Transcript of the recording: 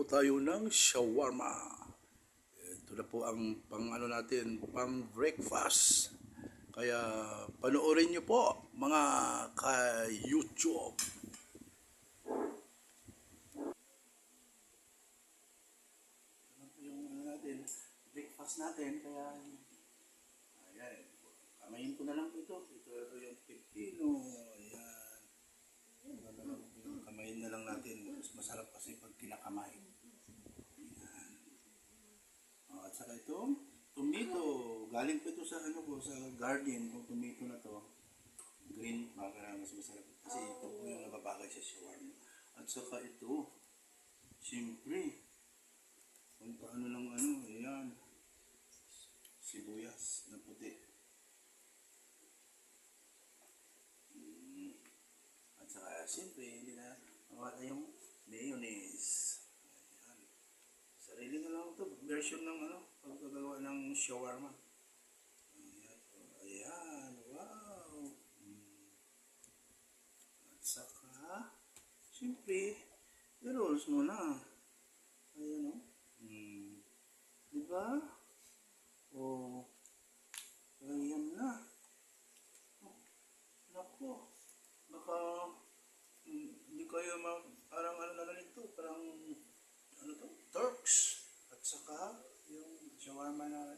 po tayo ng shawarma. Ito na po ang pang ano natin, pang breakfast. Kaya panoorin nyo po mga ka-YouTube. Ano po yung ano natin, breakfast natin. Kaya ayan, kamayin ko na lang po ito. Ito yung pipino. Ayan. Kamayin na lang natin. Mas masarap kasi pag kinakamay. At saka ito, tomato. Galing pa ito sa ano ko, sa garden. Itong tomato na to, green, para mas masarap. Kasi ito po yung nababagay sa shawarma. At saka ito, siyempre, kung paano lang ano, ayan, sibuyas na puti. At saka, siyempre, hindi na mawala yung mayonnaise. Sarili na lang ito, version ng ano, pagkagawa ng shawarma. Ayan, ayan, wow. At saka, siyempre, i-rolls mo na. Ayan o. Diba? O, ayan na. Oh, naku, baka, hindi kayo parang ano na lang ito, parang ano to? Turks. At saka yung shawarma na